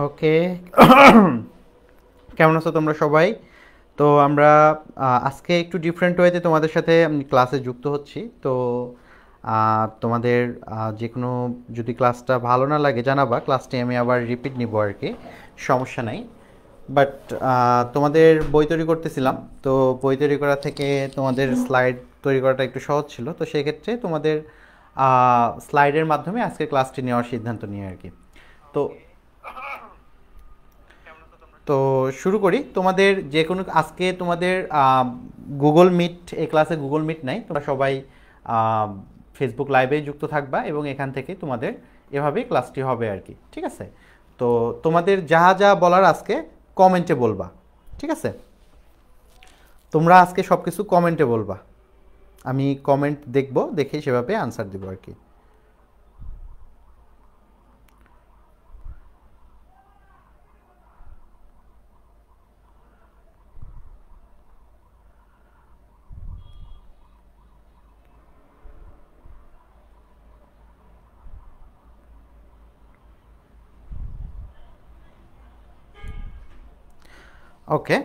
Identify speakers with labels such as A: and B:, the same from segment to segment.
A: ওকে। কেমন আছো তোমরা সবাই? তো আমরা আজকে একটু ডিফারেন্ট ওয়েতে তোমাদের সাথে ক্লাসে যুক্ত হচ্ছি। তো তোমাদের যে কোনো যদি ক্লাসটা ভালো না লাগে জানাবা, ক্লাসটি আমি আবার রিপিট নিব আর কি, সমস্যা নাই। বাট তোমাদের বই তৈরি করতেছিলাম, তো বই তৈরি করা থেকে তোমাদের স্লাইড তৈরি করাটা একটু সহজ ছিল, তো সেক্ষেত্রে তোমাদের স্লাইডের মাধ্যমে আজকে ক্লাসটি নেওয়ার সিদ্ধান্ত নিয়ে আর কি। তো তো শুরু করি। তোমাদের যে কোনো আজকে তোমাদের গুগল মিট, এই ক্লাসে গুগল মিট নাই, তোমরা সবাই ফেসবুক লাইভে যুক্ত থাকবা এবং এখান থেকে তোমাদের এভাবেই ক্লাসটি হবে আর কি, ঠিক আছে? তো তোমাদের যা যা বলার আজকে কমেন্টে বলবা, ঠিক আছে? তোমরা আজকে সব কিছু কমেন্টে বলবা, আমি কমেন্ট দেখব, দেখে সেভাবে আনসার দেবো আর কি। ওকে,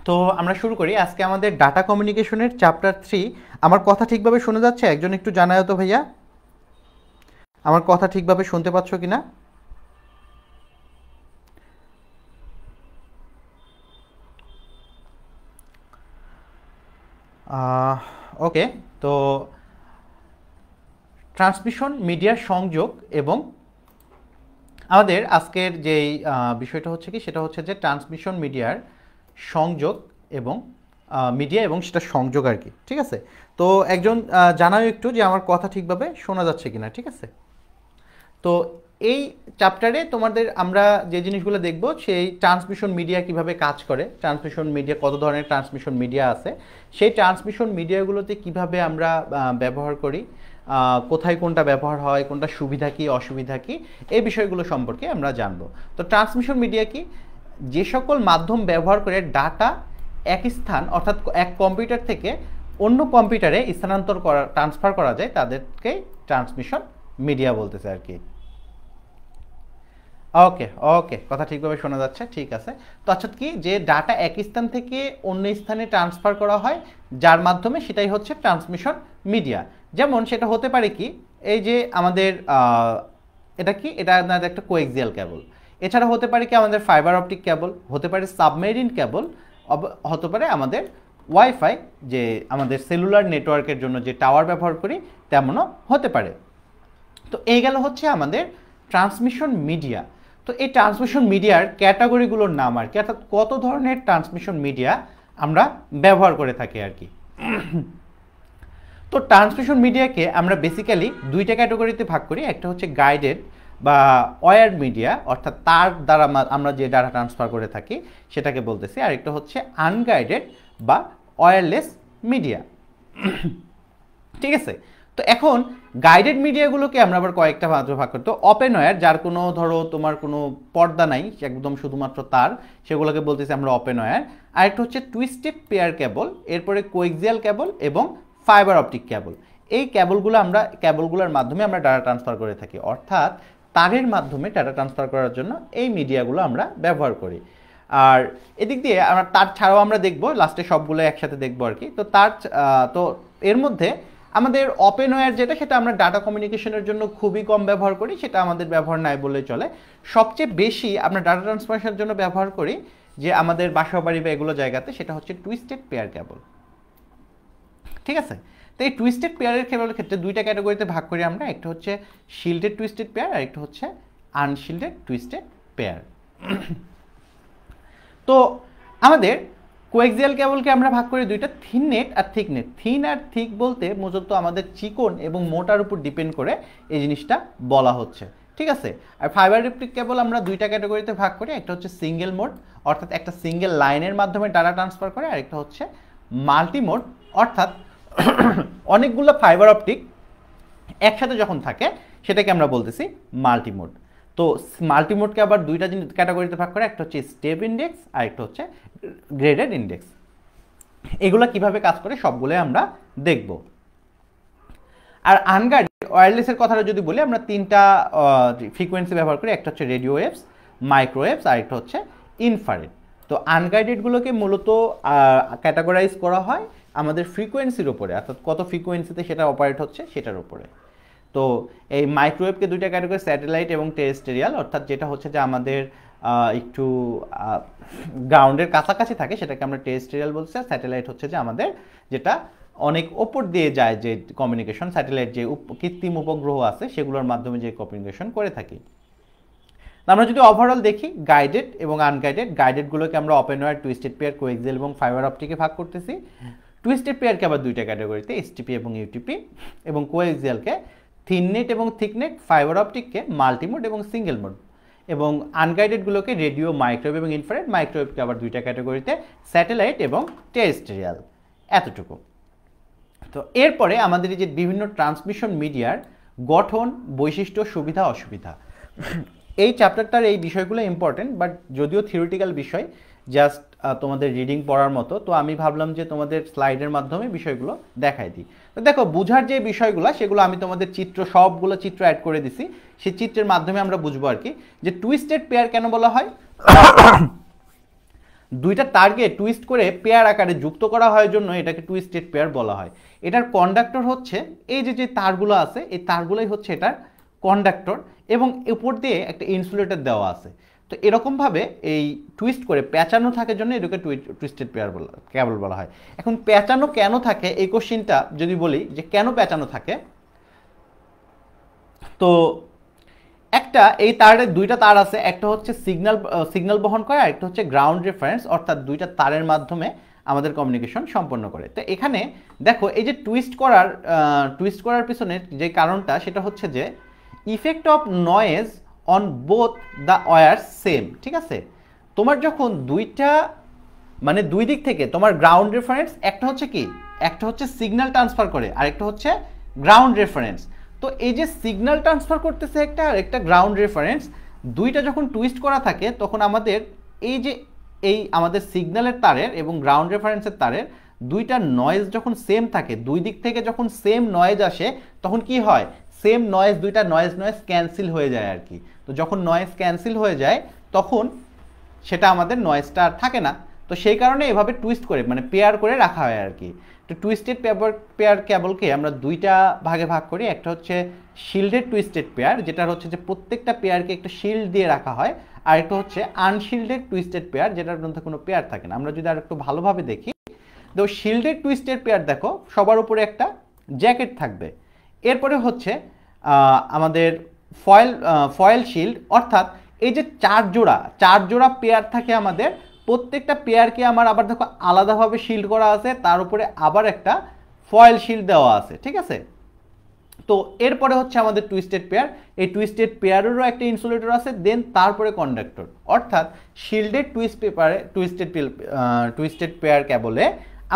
A: তো আমরা শুরু করি। আজকে আমাদের ডাটা কমিউনিকেশনের চ্যাপ্টার 3। আমার কথা ঠিকভাবে শোনা যাচ্ছে? একজন একটু জানায় তো ভাইয়া, আমার কথা ঠিকভাবে শুনতে পাচ্ছ কিনা? ওকে, তো ট্রান্সমিশন মিডিয়ার সংযোগ এবং আমাদের আজকের যেই বিষয়টা হচ্ছে কি, সেটা হচ্ছে যে ট্রান্সমিশন মিডিয়ার সংযোগ এবং মিডিয়া এবং সেটা সংযোগ আর কি, ঠিক আছে? তো একজন জানাও একটু যে আমার কথা ঠিকভাবে শোনা যাচ্ছে কিনা, ঠিক আছে? তো এই চ্যাপ্টারে তোমাদের আমরা যে জিনিসগুলো দেখব, সেই ট্রান্সমিশন মিডিয়া কিভাবে কাজ করে, ট্রান্সমিশন মিডিয়া কত ধরনের ট্রান্সমিশন মিডিয়া আছে, সেই ট্রান্সমিশন মিডিয়াগুলোতে কিভাবে আমরা ব্যবহার করি, কোথায় কোনটা ব্যবহার হয়, কোনটা সুবিধা কি অসুবিধা কি, এই বিষয়গুলো সম্পর্কে আমরা জানব। তো ট্রান্সমিশন মিডিয়া কি? যে সকল মাধ্যম ব্যবহার করে ডাটা এক স্থান অর্থাৎ এক কম্পিউটার থেকে অন্য কম্পিউটারে স্থানান্তর করা, ট্রান্সফার করা যায়, তাদেরকে ট্রান্সমিশন মিডিয়া বলতেছে আর কি। ওকে ওকে, কথা ঠিকভাবে শোনা যাচ্ছে, ঠিক আছে। তো অর্থাৎ কি, যে ডাটা এক স্থান থেকে অন্য স্থানে ট্রান্সফার করা হয়, যার মাধ্যমে, সেটাই হচ্ছে ট্রান্সমিশন মিডিয়া। যেমন সেটা হতে পারে কি, এই যে আমাদের এটা কি, এটা আপনাদের একটা কোএক্সিয়াল কেবল। এছাড়া হতে পারে কি আমাদের ফাইবার অপটিক কেবল, হতে পারে সাবমেরিন কেবল, হতে পারে আমাদের ওয়াইফাই, যে আমাদের সেলুলার নেটওয়ার্কের জন্য যে টাওয়ার ব্যবহার করি, তেমনও হতে পারে। তো এই গেল হচ্ছে আমাদের ট্রান্সমিশন মিডিয়া। তো এই ট্রান্সমিশন মিডিয়ার ক্যাটাগরিগুলোর নাম আর কি, অর্থাৎ কত ধরনের ট্রান্সমিশন মিডিয়া আমরা ব্যবহার করে থাকি আর কি। তো ট্রান্সমিশন মিডিয়াকে আমরা বেসিক্যালি দুইটা ক্যাটাগরিতে ভাগ করি। একটা হচ্ছে গাইডেড বা ওয়্যার্ড মিডিয়া, অর্থাৎ তার দ্বারা আমরা যে ডাটা ট্রান্সফার করে থাকি সেটাকে বলতেছি। আর একটা হচ্ছে আনগাইডেড বা ওয়্যারলেস মিডিয়া, ঠিক আছে? তো এখন গাইডেড মিডিয়াগুলোকে আমরা আবার কয়েকটা ভাগ করতে, ওপেন ওয়্যার, যার কোনো ধরো তোমার কোনো পর্দা নাই, একদম শুধুমাত্র তার, সেগুলোকে বলতেছি আমরা ওপেন ওয়্যার। আরেকটা হচ্ছে টুইস্টেড পেয়ার কেবল, এরপরে কোএক্সিয়াল কেবল এবং ফাইবার অপটিক কেবল। এই কেবলগুলোর মাধ্যমে আমরা ডাটা ট্রান্সফার করে থাকি, অর্থাৎ তারের মাধ্যমে ডাটা ট্রান্সফার করার জন্য এই মিডিয়াগুলো আমরা ব্যবহার করি। আর এদিক দিয়ে আমরা তার ছাড়াও আমরা দেখবো, লাস্টে সবগুলো একসাথে দেখবো আর কি। তো তো এর মধ্যে আমাদের ওপেন ওয়্যার যেটা, সেটা আমরা ডাটা কমিউনিকেশনের জন্য খুবই কম ব্যবহার করি, সেটা আমাদের ব্যবহার নাই বললে চলে। সবচেয়ে বেশি আমরা ডাটা ট্রান্সফারের জন্য ব্যবহার করি যে আমাদের বাসা বাড়ি বা এগুলো জায়গাতে, সেটা হচ্ছে টুইস্টেড পেয়ার কেবল, ঠিক আছে? তো এই টুইস্টেড পেয়ারের কেবলের ক্ষেত্রে দুইটা ক্যাটাগরিতে ভাগ করি আমরা, একটা হচ্ছে শিল্ডেড টুইস্টেড পেয়ার আর একটা হচ্ছে আনশিল্ডেড টুইস্টেড পেয়ার। তো আমাদের কোএক্সিয়াল কেবলকে আমরা ভাগ করি দুইটা, থিন নেট আর থিক নেট। থিন আর থিক বলতে মূলত আমাদের চিকন এবং মোটার উপর ডিপেন্ড করে এই জিনিসটা বলা হচ্ছে, ঠিক আছে। আর ফাইবার অপটিক কেবল আমরা দুইটা ক্যাটাগরিতে ভাগ করি, একটা হচ্ছে সিঙ্গেল মোড অর্থাৎ একটা সিঙ্গেল লাইনের মাধ্যমে ডাটা ট্রান্সফার করে, আর একটা হচ্ছে মাল্টি মোড অর্থাৎ অনেকগুলো ফাইবার অপটিক একসাথে যখন থাকে সেটাকে আমরা বলতেছি মাল্টি মোড। তো মাল্টি মোডকে আবার দুইটা জিনিস ক্যাটাগরিতে ভাগ করে, একটা হচ্ছে স্টেপ ইন্ডেক্স আর একটা হচ্ছে গ্রেডেড ইন্ডেক্স। এগুলো কিভাবে কাজ করে সবগুলোই আমরা দেখব। আর আনগাইডেড ওয়্যারলেসের কথাটা যদি বলি, আমরা তিনটা ফ্রিকোয়েন্সি ব্যবহার করি, একটা হচ্ছে রেডিও ওয়েভস, মাইক্রোওয়েভস আর একটা হচ্ছে ইনফ্রারেড। তো আনগাইডেডগুলোকে মূলত ক্যাটাগরাইজ করা হয় আমাদের ফ্রিকোয়েন্সির উপরে, অর্থাৎ কত ফ্রিকোয়েন্সিতে সেটা অপারেট হচ্ছে সেটার উপরে। তো এই মাইক্রোওয়েভকে দুইটা ক্যাটাগরি, স্যাটেলাইট এবং টেরেস্ট্রিয়াল, অর্থাৎ যেটা হচ্ছে যে আমাদের একটু গ্রাউন্ডের কাছাকাছি থাকে সেটাকে আমরা টেরেস্ট্রিয়াল বলছি, আর স্যাটেলাইট হচ্ছে যে আমাদের যেটা অনেক ওপর দিয়ে যায় যে কমিউনিকেশন, স্যাটেলাইট যে কৃত্রিম উপগ্রহ আছে সেগুলোর মাধ্যমে যে কমিউনিকেশন করে থাকি। আমরা যদি ওভারঅল দেখি গাইডেড এবং আনগাইডেড, গাইডেডগুলোকে আমরা open wire, twisted pair, coaxial এবং ফাইবার অপটিকে ভাগ করতেছি। টুইস্টেড পেয়ারকে আবার দুইটা ক্যাটাগরিতে, এসটিপি এবং ইউটিপি, এবং কোএক্সিয়ালকে থিন নেট এবং থিক নেট, ফাইবার অপটিককে মাল্টিমোড এবং সিঙ্গেল মোড, এবং আনগাইডেডগুলোকে রেডিও, মাইক্রোওয়েভ এবং ইনফ্রারেড, মাইক্রোওয়েভকে আবার দুইটা ক্যাটাগরিতে, স্যাটেলাইট এবং টেরেস্ট্রিয়াল। এতটুকু। তো এরপরে আমাদের এই যে বিভিন্ন ট্রান্সমিশন মিডিয়ার গঠন, বৈশিষ্ট্য, সুবিধা, অসুবিধা, এই চ্যাপ্টারটার এই বিষয়গুলো ইম্পর্টেন্ট, বাট যদিও থিওরিটিক্যাল বিষয়, জাস্ট তোমাদের রিডিং পড়ার মতো, তো আমি ভাবলাম যে তোমাদের স্লাইডের মাধ্যমে বিষয়গুলো দেখাই দিই। তো দেখো, বুঝার যে বিষয়গুলো সেগুলো আমি তোমাদের সবগুলো চিত্র অ্যাড করে দিছি, সেই চিত্রের মাধ্যমে আমরা বুঝবো আর কি, যে টুইস্টেড পেয়ার কেন বলা হয়। দুইটা তারকে টুইস্ট করে পেয়ার আকারে যুক্ত করা হয় জন্য এটাকে টুইস্টেড পেয়ার বলা হয়। এটার কন্ডাক্টর হচ্ছে এই যে তারগুলো আছে, এই তারগুলোই হচ্ছে এটার কন্ডাক্টর, এবং উপর দিয়ে একটা ইনসুলেটর দেওয়া আছে। তো এরকমভাবে এই টুইস্ট করে পেঁচানো থাকার জন্য এটাকে টুইস্টেড পেয়ার কেবল বলা হয়। এখন পেঁচানো কেন থাকে এই কোশ্চিনটা যদি বলি, যে কেন পেঁচানো থাকে, তো একটা এই তারের দুইটা তার আছে, একটা হচ্ছে সিগন্যাল বহন করে, আর একটা হচ্ছে গ্রাউন্ড রেফারেন্স, অর্থাৎ দুইটা তারের মাধ্যমে আমাদের কমিউনিকেশন সম্পন্ন করে। তো এখানে দেখো, এই যে টুইস্ট করার পিছনে যে কারণটা, সেটা হচ্ছে যে effect of noise on both the wire same, ঠিক আছে। তোমার যখন দুইটা মানে দুই দিক থেকে তোমার গ্রাউন্ড রেফারেন্স, একটা হচ্ছে কি, একটা হচ্ছে সিগন্যাল ট্রান্সফার করে, আর একটা হচ্ছে গ্রাউন্ড রেফারেন্স। তো এই যে সিগন্যাল ট্রান্সফার করতেছে একটা, আর একটা গ্রাউন্ড রেফারেন্স, দুইটা যখন টুইস্ট করা থাকে তখন আমাদের এই আমাদের সিগন্যালের তারের এবং গ্রাউন্ড রেফারেন্সের তারের দুইটা নয়েজ যখন সেম থাকে, দুই দিক থেকে যখন সেম নয়েজ আসে, তখন কি হয়, সেম নয়েজ, দুইটা নয়েজ ক্যান্সেল হয়ে যায় আর কি। তো যখন নয়েজ ক্যান্সেল হয়ে যায় তখন সেটা আমাদের নয়েজটা আর থাকে না। তো সেই কারণে এভাবে টুইস্ট করে, মানে পেয়ার করে রাখা হয় আর কি। তো টুইস্টেড পেয়ার কেবলকে আমরা দুইটা ভাগে ভাগ করি, একটা হচ্ছে শিল্ডেড টুইস্টেড পেয়ার, যেটা হচ্ছে যে প্রত্যেকটা পেয়ারকে একটা শিল্ড দিয়ে রাখা হয়, আর একটা হচ্ছে আনশিল্ডেড টুইস্টেড পেয়ার, যেটার মধ্যে কোনো পেয়ার থাকে না। আমরা যদি আর একটু ভালোভাবে দেখি, তো শিল্ডেড টুইস্টেড পেয়ার দেখো, সবার উপরে একটা জ্যাকেট থাকবে। এরপরে হচ্ছে আমাদের ফয়েল শিল্ড, অর্থাৎ এই যে চার জোড়া পেয়ার থাকে আমাদের, প্রত্যেকটা পেয়ারকে আমার আবার দেখো আলাদাভাবে শিল্ড করা আছে, তার উপরে আবার একটা ফয়েল শিল্ড দেওয়া আছে, ঠিক আছে। তো এরপরে হচ্ছে আমাদের টুইস্টেড পেয়ার, এই টুইস্টেড পেয়ারেরও একটা ইনসুলেটর আছে, দেন তারপরে কন্ডাক্টর, অর্থাৎ শিল্ডেড টুইস্টেড পেয়ার কেবলে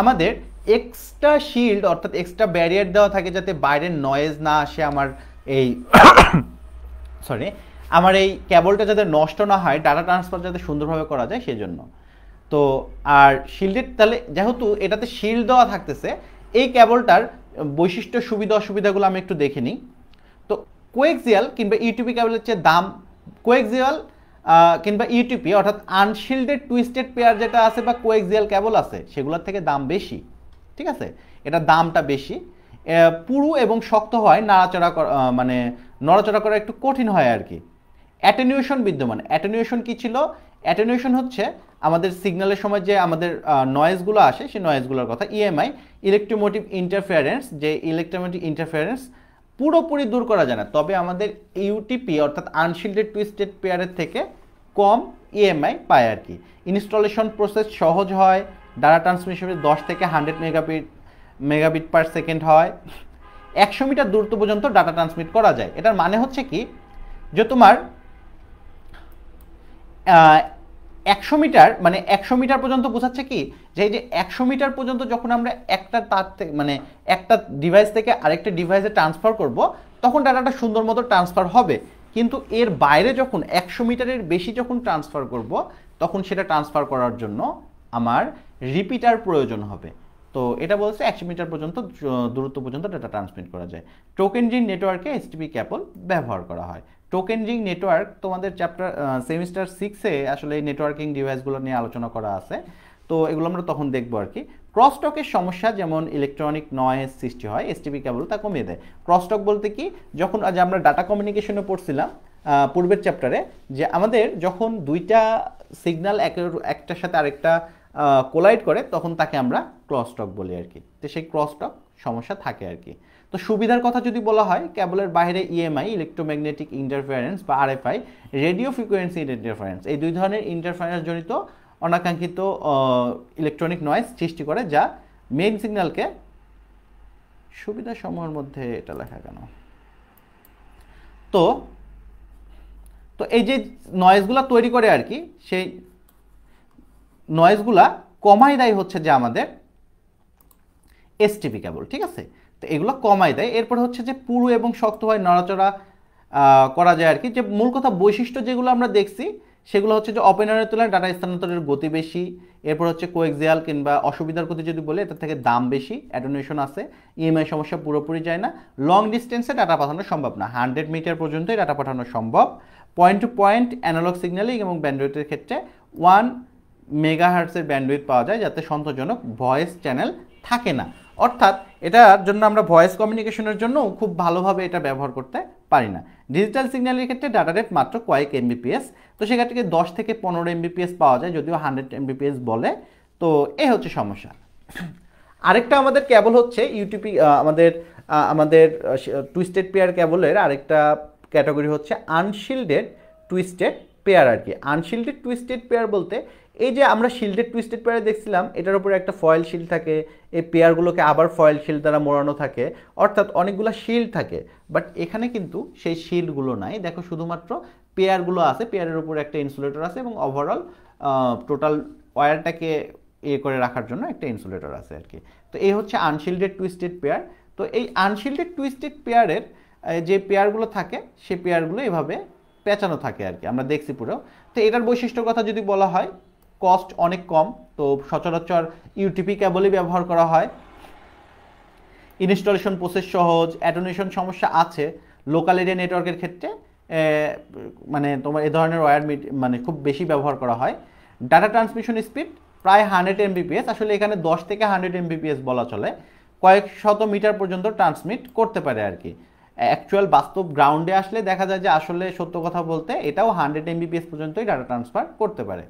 A: আমাদের এক্সট্রা শিল্ড অর্থাৎ এক্সট্রা ব্যারিয়ার দেওয়া থাকে, যাতে বাইরের নয়েজ না আসে, আমার এই আমার এই কেবলটা যাতে নষ্ট না হয়, ডাটা ট্রান্সফার যাতে সুন্দরভাবে করা যায় সেজন্য। তো আর শিল্ডেড, তাহলে যেহেতু এটাতে শিল্ড দেওয়া থাকতেছে, এই কেবলটার বৈশিষ্ট্য, সুবিধা, অসুবিধাগুলো আমি একটু দেখে নিই। তো কোএক্সিয়াল কিংবা ইউটিপি কেবলের চেয়ে দাম, কোএক্সিয়াল কিংবা ইউটিপি অর্থাৎ আনশিল্ডেড টুইস্টেড পেয়ার যেটা আছে বা কোএক্সিয়াল কেবল আছে, সেগুলোর থেকে দাম বেশি, ঠিক আছে। এটা দামটা বেশি, পুরু এবং শক্ত হয়, নড়াচড়া করা একটু কঠিন হয় আর কি। অ্যাটেনুয়েশন বিদ্যমান। অ্যাটেনুয়েশন কি ছিল? অ্যাটেনুয়েশন হচ্ছে আমাদের সিগন্যালের সময় যে আমাদের নয়েজগুলো আসে, সেই নয়েজগুলোর কথা। ইএমআই, ইলেকট্রোমোটিভ ইন্টারফেয়ারেন্স, যে ইলেকট্রোমোটিভ ইন্টারফেয়ারেন্স পুরোপুরি দূর করা যায় না, তবে আমাদের ইউটিপি অর্থাৎ আনশিল্ডেড টুইস্টেড পেয়ারের থেকে কম ইএমআই পায় আর কি। ইনস্টলেশন প্রসেস সহজ হয়, ডাটা ট্রান্সমিশনে 10 থেকে 100 মেগাবিট পার সেকেন্ড হয়। 100 মিটার দূরত্ব পর্যন্ত ডাটা ট্রান্সমিট করা যায়। এটার মানে হচ্ছে কি যে তোমার 100 মিটার মানে 100 মিটার পর্যন্ত বোঝাচ্ছে কি যে এই যে 100 মিটার পর্যন্ত যখন আমরা একটা তার থেকে মানে একটা ডিভাইস থেকে আরেকটা ডিভাইসে ট্রান্সফার করব তখন ডাটাটা সুন্দর মতো ট্রান্সফার হবে। কিন্তু এর বাইরে যখন 100 মিটারের বেশি যখন ট্রান্সফার করব তখন সেটা ট্রান্সফার করার জন্য আমার রিপিটার প্রয়োজন হবে। তো এটা বলছে 100 মিটার পর্যন্ত দূরত্ব পর্যন্ত ডাটা ট্রান্সমিট করা যায়। টোকেন রিং নেটওয়ার্কে এইচটিপি কেবল ব্যবহার করা হয়। টোকেন রিং নেটওয়ার্ক তোমাদের চ্যাপ্টার সেমিস্টার 6-এ আসলে এই নেটওয়ার্কিং ডিভাইসগুলো নিয়ে আলোচনা করা আছে, তো এগুলো আমরা তখন দেখবো আর কি। ক্রসটকের সমস্যা যেমন ইলেকট্রনিক নয়েজ সৃষ্টি হয়, এসটিপি কেবল তা কমিয়ে দেয়। ক্রসটক বলতে কি, যখন আজ আমরা ডাটা কমিউনিকেশনে পড়ছিলাম পূর্বের চ্যাপ্টারে, যে আমাদের যখন দুইটা সিগন্যাল একটার সাথে আরেকটা কোলাইড করে তখন তাকে আমরা ক্রসটক বলি আর কি। তো সেই ক্রসটক সমস্যা থাকে আর কি। তো সুবিধার কথা যদি বলা হয়, কেবলের বাইরে ইএমআই ইলেকট্রোম্যাগনেটিক ইন্টারফারেন্স বা আরএফআই রেডিও ফ্রিকোয়েন্সি ইন্টারফারেন্স, এই দুই ধরনের ইন্টারফারেন্স জনিত অনাকাঙ্ক্ষিত ইলেকট্রনিক নয়েজ সৃষ্টি করে, যা মেইন সিগন্যালকে সুবিধা সমূহের মধ্যে এটা লেখা কেন, তো তো এই যে নয়েজগুলা তৈরি করে আর কি, সেই নয়েজগুলা কমাই দেয় হচ্ছে যে আমাদের এসটিপি কেবল, ঠিক আছে। তো এগুলো কমাই দেয়। এরপর হচ্ছে যে পুরু এবং শক্ত হয় নড়াচড়া করা যায় আর কি। যে মূল কথা বৈশিষ্ট্য যেগুলো আমরা দেখছি সেগুলো হচ্ছে যে ওপেনারের তুলনায় ডাটা স্থানান্তরের গতি বেশি। এরপর হচ্ছে কোএক্সিয়াল কিংবা অসুবিধার কথা যদি বলি, এটা থেকে দাম বেশি, অ্যাটেনুয়েশন আছে, ইএমআই সমস্যা পুরোপুরি যায় না, লং ডিস্টেন্সে ডাটা পাঠানো সম্ভব না, 100 মিটার পর্যন্তই ডাটা পাঠানো সম্ভব। Point to point analogue signalling এবং ব্যান্ডউইথের ক্ষেত্রে 1 মেগাহার্টসের ব্যান্ডউইথ পাওয়া যায়, যাতে সন্তোষজনক ভয়েস চ্যানেল থাকে না। অর্থাৎ এটার জন্য আমরা ভয়েস কমিউনিকেশনের জন্য খুব ভালোভাবে এটা ব্যবহার করতে পারি না। ডিজিটাল সিগন্যালের ক্ষেত্রে ডাটা রেট মাত্র কয়েক এমবিপিএস, তো সেক্ষেত্রে 10 থেকে 15 এমবিপিএস পাওয়া যায়, যদিও 100 এমবিপিএস বলে। তো এই হচ্ছে সমস্যা। আরেকটা আমাদের কেবল হচ্ছে ইউটিপি, আমাদের টুইস্টেড পেয়ার কেবলের আরেকটা ক্যাটাগরি হচ্ছে আনশিল্ডেড টুইস্টেড পেয়ার আর কি। আনশিল্ডেড টুইস্টেড পেয়ার বলতে এই যে আমরা শিল্ডেড টুইস্টেড পেয়ারে দেখছিলাম, এটার উপরে একটা ফয়েল শিল্ড থাকে, এই পেয়ারগুলোকে আবার ফয়েল শিল্ড দ্বারা মোড়ানো থাকে, অর্থাৎ অনেকগুলো শিল্ড থাকে। বাট এখানে কিন্তু সেই শিল্ডগুলো নাই, দেখো শুধুমাত্র পেয়ারগুলো আছে, পেয়ারের উপরে একটা ইনসুলেটর আছে এবং ওভারঅল টোটাল ওয়্যারটাকে করে রাখার জন্য একটা ইনসুলেটর আছে আর কি। তো এই হচ্ছে আনশিল্ডেড টুইস্টেড পেয়ার। তো এই আনশিল্ডেড টুইস্টেড পেয়ারের যে পেয়ারগুলো থাকে সেই পেয়ারগুলো এভাবে পেঁচানো থাকে আর কি, আমরা দেখছি পুরো। তো এটার বৈশিষ্ট্যর কথা যদি বলা হয়, কস্ট অনেক কম, তো সচরাচর ইউটিপি কেবলই ব্যবহার করা হয়। ইনস্টলেশন প্রসেস সহজ, অ্যাটেনুয়েশন সমস্যা আছে লোকাল এরিয়া নেটওয়ার্কের ক্ষেত্রে, মানে তোমার এই ধরনের ওয়্যার মানে খুব বেশি ব্যবহার করা হয়। ডাটা ট্রান্সমিশন স্পিড প্রায় 100 এমবিপিএস, আসলে এখানে 10 থেকে 100 এমবিপিএস বলা চলে, কয়েক শত মিটার পর্যন্ত ট্রান্সমিট করতে পারে আর কি। অ্যাকচুয়াল বাস্তব গ্রাউন্ডে আসলে দেখা যায় যে আসলে সত্য কথা বলতে এটাও 100 এমবিপিএস পর্যন্তই ডাটা ট্রান্সফার করতে পারে।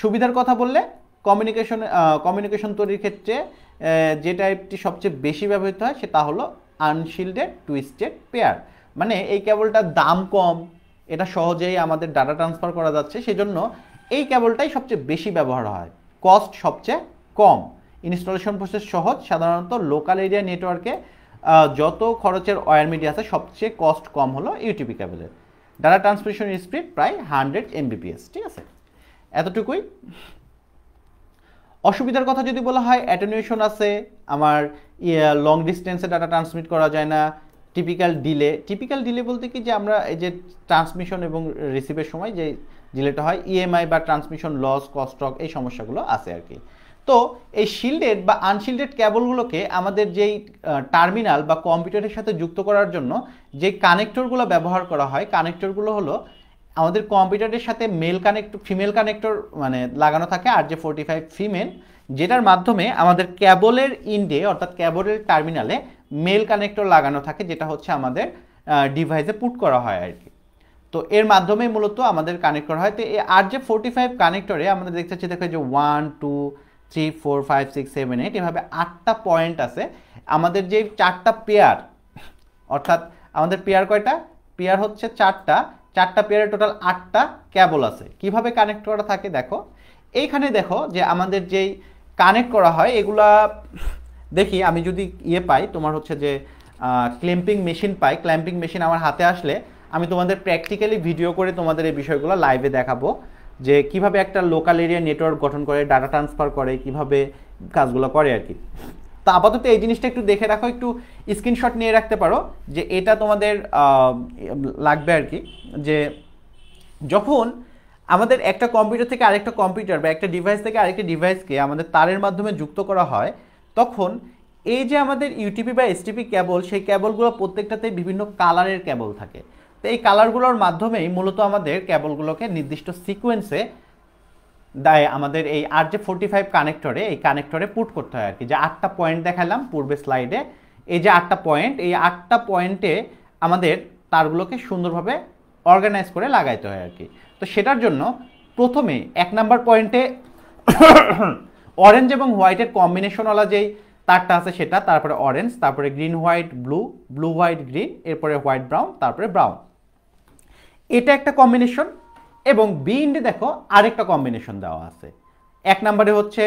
A: সুবিধার কথা বললে কমিউনিকেশন তৈরির ক্ষেত্রে যে টাইপটি সবচেয়ে বেশি ব্যবহৃত হয় সেটা হলো আনশিল্ডেড টুইস্টেড পেয়ার। মানে এই কেবলটার দাম কম, এটা সহজেই আমাদের ডাটা ট্রান্সফার করা যাচ্ছে, সেজন্য এই কেবলটাই সবচেয়ে বেশি ব্যবহার হয়, কস্ট সবচেয়ে কম, ইনস্টলেশন প্রসেস সহজ। সাধারণত লোকাল এরিয়া নেটওয়ার্কে যত খরচের ওয়্যার মিডিয়া আছে সবচেয়ে কস্ট কম হলো ইউটিপি কেবলের। ডাটা ট্রান্সমিশন স্পিড প্রায় 100 এমবিপিএস, ঠিক আছে, এতটুকুই। অসুবিধার কথা যদি বলা হয়, অ্যাটেনুয়েশন আছে, আমার লং ডিস্টেন্সে ডাটা ট্রান্সমিট করা যায় না, টিপিক্যাল ডিলে বলতে কি যে আমরা এই যে ট্রান্সমিশন এবং রিসিভের সময় যে ডিলেটা হয়, ইএমআই বা ট্রান্সমিশন লস, কস্টক, এই সমস্যাগুলো আছে আর কি। তো এই শিল্ডেড বা আনশিল্ডেড কেবলগুলোকে আমাদের যেই টার্মিনাল বা কম্পিউটারের সাথে যুক্ত করার জন্য যে কানেক্টরগুলো ব্যবহার করা হয়, কানেক্টরগুলো হলো আমাদের কম্পিউটারের সাথে ফিমেল কানেক্টর মানে লাগানো থাকে, RJ45 ফিমেল, যেটার মাধ্যমে আমাদের কেবলের ইন্ডে অর্থাৎ কেবলের টার্মিনালে মেল কানেক্টর লাগানো থাকে, যেটা হচ্ছে আমাদের ডিভাইসে পুট করা হয় আর কি। তো এর মাধ্যমে মূলত আমাদের কানেক্ট করা হয়। তো এই RJ45 কানেক্টরে আমাদের দেখতে পাচ্ছি, দেখো যে 1 2 3 4 5 6 7 8 এভাবে 8টা পয়েন্ট আছে। আমাদের যে 4টা পেয়ার, অর্থাৎ আমাদের পেয়ার কয়টা, পেয়ার হচ্ছে 4টা পেয়ারে টোটাল 8টা কেবল আছে। কিভাবে কানেক্ট করা থাকে দেখো, এইখানে দেখো যে আমাদের যেই কানেক্ট করা হয় এগুলা দেখি আমি যদি পাই তোমার হচ্ছে যে ক্ল্যাম্পিং মেশিন পাই, ক্ল্যাম্পিং মেশিন আমার হাতে আসলে আমি তোমাদের প্র্যাকটিক্যালি ভিডিও করে তোমাদের এই বিষয়গুলো লাইভে দেখাবো যে কিভাবে একটা লোকাল এরিয়া নেটওয়ার্ক গঠন করে, ডাটা ট্রান্সফার করে, কিভাবে কাজগুলো করে আর কি। তো আপাতত এই জিনিসটা একটু দেখে রাখো, একটু স্ক্রিনশট নিয়ে রাখতে পারো যে এটা তোমাদের লাগবে আর কি। যে যখন আমাদের একটা কম্পিউটার থেকে আরেকটা কম্পিউটার বা একটা ডিভাইস থেকে আরেকটা ডিভাইসকে আমাদের তারের মাধ্যমে যুক্ত করা হয়, তখন এই যে আমাদের ইউটিপি বা এসটিপি কেবল, সেই কেবলগুলো প্রত্যেকটাতে বিভিন্ন কালারের কেবল থাকে। তো এই কালারগুলোর মাধ্যমেই মূলত আমাদের কেবলগুলোকে নির্দিষ্ট সিকোয়েন্সে আমাদের এই RJ45 কানেক্টরে, এই কানেক্টরে পুট করতে হয় আর কি। যে 8টা পয়েন্ট দেখালাম পূর্বে স্লাইডে, এই যে 8টা পয়েন্ট, এই 8টা পয়েন্টে আমাদের তারগুলোকে সুন্দরভাবে অর্গানাইজ করে লাগাইতে হয় আর কি। তো সেটার জন্য প্রথমে 1 নাম্বার পয়েন্টে অরেঞ্জ এবং হোয়াইটের কম্বিনেশনওয়ালা যেই তারটা আছে সেটা, তারপরে অরেঞ্জ, তারপরে green white blue, blue white green, এরপরে হোয়াইট ব্রাউন, তারপরে ব্রাউন, এটা একটা কম্বিনেশন। এবং বি ইন্ডে দেখো আরেকটা কম্বিনেশন দেওয়া আছে। 1 নম্বরে হচ্ছে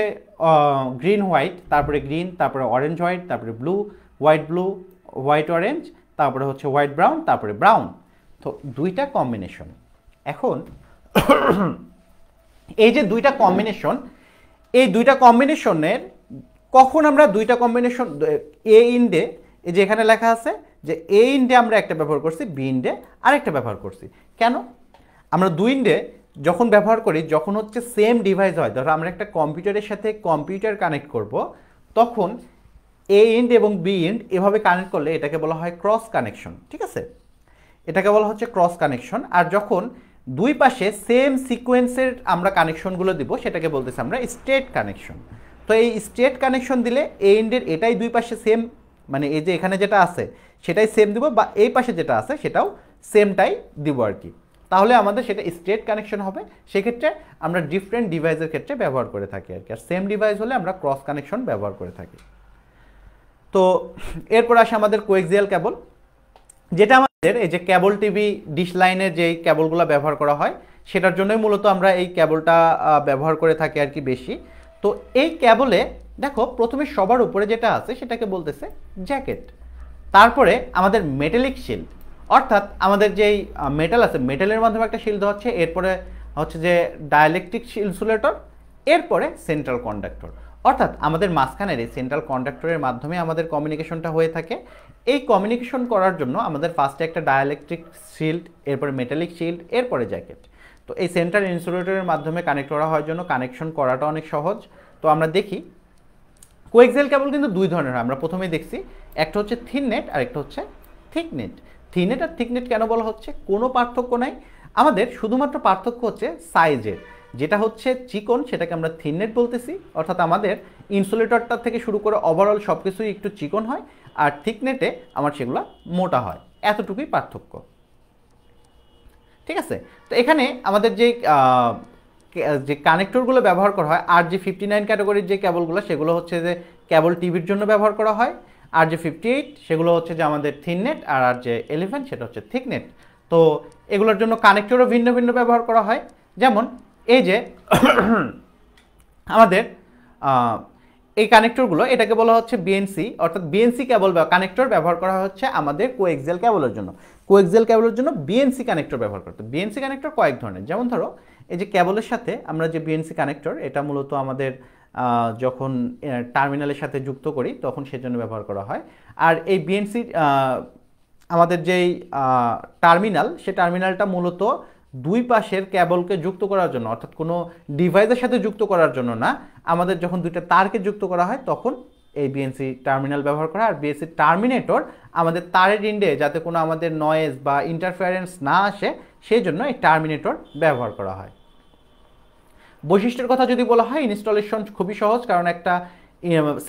A: গ্রিন হোয়াইট, তারপরে গ্রিন, তারপরে অরেঞ্জ হোয়াইট, তারপরে ব্লু হোয়াইট অরেঞ্জ, তারপরে হচ্ছে হোয়াইট ব্রাউন, তারপরে ব্রাউন। তো দুইটা কম্বিনেশন। এখন এই যে দুইটা কম্বিনেশন, এই দুইটা কম্বিনেশনের কখন আমরা দুইটা কম্বিনেশন এ ইন্ডে, এই যে এখানে লেখা আছে যে এ ইন্ডে আমরা একটা ব্যবহার করছি, বি ইন্ডে আরেকটা ব্যবহার করছি। কেন আমরা দুই ইন্ডে যখন ব্যবহার করি, যখন হচ্ছে সেম ডিভাইস হয়, ধরো আমরা একটা কম্পিউটারের সাথে কম্পিউটার কানেক্ট করব, তখন এ ইন্ড এবং বি ইন্ড এভাবে কানেক্ট করলে এটাকে বলা হয় ক্রস কানেকশন। ঠিক আছে, এটাকে বলা হচ্ছে ক্রস কানেকশন। আর যখন দুই পাশে সেম সিকোয়েন্সের আমরা কানেকশনগুলো দিব, সেটাকে বলতেছি আমরা স্টেট কানেকশন। তো এই স্টেট কানেকশন দিলে এ ইন্ডের এটাই দুই পাশে সেম, মানে এই যে এখানে যেটা আছে সেটাই সেম দিব, বা এই পাশে যেটা আছে সেটাও সেমটাই দিব আর কি। তাহলে আমাদের সেটা স্টেট কানেকশন হবে। সেক্ষেত্রে আমরা ডিফারেন্ট ডিভাইসের ক্ষেত্রে ব্যবহার করে থাকি আর কি। আর সেম ডিভাইস হলে আমরা ক্রস কানেকশন ব্যবহার করে থাকি। তো এরপর আসে আমাদের কোএক্সিয়াল কেবল, যেটা আমাদের এই যে কেবল টিভি ডিশ লাইনের যে কেবলগুলো ব্যবহার করা হয়, সেটার জন্যই মূলত আমরা এই কেবলটা ব্যবহার করে থাকি আর কি বেশি। তো এই কেবলে দেখো প্রথমে সবার উপরে যেটা আছে সেটাকে বলতেছে জ্যাকেট, তারপরে আমাদের মেটালিক শিল্ড, অর্থাৎ আমাদের যেই মেটাল আছে মেটালের মাধ্যমে একটা শিল্ড হচ্ছে, এরপরে হচ্ছে যে ডাইলেকট্রিক ইনসুলেটর, এরপরে সেন্ট্রাল কন্ডাক্টর, অর্থাৎ আমাদের মাঝখানের এই সেন্ট্রাল কন্ডাক্টরের মাধ্যমে আমাদের কমিউনিকেশনটা হয়ে থাকে। এই কমিউনিকেশন করার জন্য আমাদের ফার্স্টে একটা ডাইলেকট্রিক শিল্ড, এরপরে মেটালিক শিল্ড, এরপরে জ্যাকেট। তো এই সেন্ট্রাল ইনসুলেটরের মাধ্যমে কানেক্ট করা হওয়ার জন্য কানেকশন করাটা অনেক সহজ। তো আমরা দেখি কোএক্সিয়াল কেবল কিন্তু দুই ধরনের হয়, আমরা প্রথমেই দেখছি, একটা হচ্ছে থিন নেট আর একটা হচ্ছে থিক নেট। থিন নেট আর থিক নেট কেন বলা হচ্ছে, কোনো পার্থক্য নাই, আমাদের শুধুমাত্র পার্থক্য হচ্ছে সাইজের। যেটা হচ্ছে চিকন সেটাকে আমরা থিন নেট বলতেছি, অর্থাৎ আমাদের ইনসুলেটরটা থেকে শুরু করে ওভারঅল সব কিছুই একটু চিকন হয়, আর থিক নেটে আমার সেগুলো মোটা হয়, এতটুকুই পার্থক্য। ঠিক আছে, তো এখানে আমাদের যে কানেক্টরগুলো ব্যবহার করা হয়, RJ59 ক্যাটাগরির যে কেবলগুলো, সেগুলো হচ্ছে যে কেবল টিভির জন্য ব্যবহার করা হয়। RJ58 সেগুলো হচ্ছে যে আমাদের থিন নেট, আর RJ11 সেটা হচ্ছে থিক নেট। তো এগুলোর জন্য কানেক্টরও ভিন্ন ভিন্ন ব্যবহার করা হয়। যেমন এই যে আমাদের এই কানেক্টরগুলো, এটাকে বলা হচ্ছে বিএনসি, অর্থাৎ বিএনসি কেবল বা কানেক্টর ব্যবহার করা হচ্ছে আমাদের কোএক্সিয়াল কেবলের জন্য। কোএক্সিয়াল কেবলের জন্য বিএনসি কানেক্টর ব্যবহার করতে। বিএনসি কানেক্টর কয়েক ধরনের, যেমন ধরো এই যে কেবলের সাথে আমরা যে বিএনসি কানেক্টর, এটা মূলত আমাদের যখন টার্মিনালের সাথে যুক্ত করি তখন সেজন্য ব্যবহার করা হয়। আর এই বিএনসি আমাদের যেই টার্মিনাল, সে টার্মিনালটা মূলত দুই পাশের কেবলকে যুক্ত করার জন্য, অর্থাৎ কোনো ডিভাইসের সাথে যুক্ত করার জন্য না, আমাদের যখন দুইটা তারকে যুক্ত করা হয় তখন এই বিএনসি টার্মিনাল ব্যবহার করা। আর বিএনসি টার্মিনেটর আমাদের তারের ইন্ডে যাতে কোনো আমাদের নয়েজ বা ইন্টারফারেন্স না আসে, সেই জন্য এই টার্মিনেটর ব্যবহার করা হয়। বৈশিষ্ট্যের কথা যদি বলা হয়, ইনস্টলেশন খুবই সহজ, কারণ একটা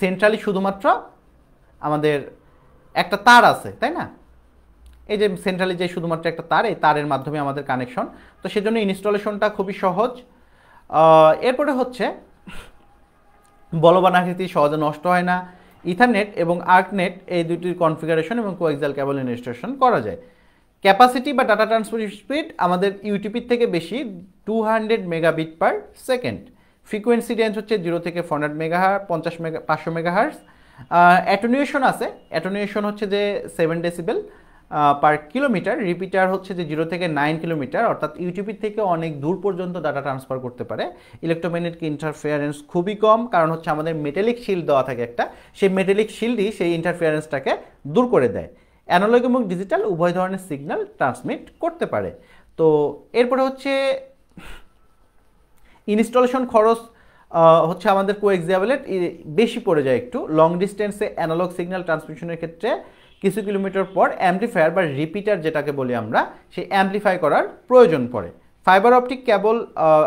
A: সেন্ট্রালি শুধুমাত্র আমাদের একটা তার আছে, তাই না? এই যে সেন্ট্রালি যে শুধুমাত্র একটা তার, এই তারের মাধ্যমে আমাদের কানেকশন, তো সেজন্য ইনস্টলেশনটা খুবই সহজ। এরপরে হচ্ছে বলবান আকৃতি, সহজে নষ্ট হয় না। ইথারনেট এবং আর্কনেট এই দুটির কনফিগারেশন এবং কোএক্সিয়াল কেবল ইনস্টলেশন করা যায়। ক্যাপাসিটি বা ডাটা ট্রান্সফার স্পিড আমাদের ইউটিপির থেকে বেশি, 200 megabit per second. Frequency range হচ্ছে 0 থেকে 400 মেগাহার্জ, 500 মেগাহার্জ। অ্যাটেনুয়েশন আছে, অ্যাটেনুয়েশন হচ্ছে যে 7 ডেসিবেল পার কিলোমিটার। রিপিটার হচ্ছে যে 0 থেকে 9 কিলোমিটার, অর্থাৎ ইউটিউব থেকে অনেক দূর পর্যন্ত ডাটা ট্রান্সফার করতে পারে। ইলেকট্রোম্যাগনেটিক ইন্টারফেয়ারেন্স খুবই কম, কারণ হচ্ছে আমাদের মেটালিক শিল্ড দেওয়া থাকে একটা, সেই মেটালিক শিল্ডই সেই ইন্টারফেয়ারেন্সটাকে দূর করে দেয়। অ্যানালগ এবং ডিজিটাল উভয় ধরনের সিগন্যাল ট্রান্সমিট করতে পারে। তো এরপরে হচ্ছে ইনস্টলেশন খরচ হচ্ছে আমাদের কোএক্সিয়াবলের বেশি পড়ে যায় একটু। লং ডিস্টেন্সে অ্যানালগ সিগন্যাল ট্রান্সমিশনের ক্ষেত্রে কিছু কিলোমিটার পর অ্যাম্পলিফায়ার বা রিপিটার যেটাকে বলি আমরা, সেই অ্যাম্পলিফাই করার প্রয়োজন পড়ে। ফাইবার অপটিক কেবল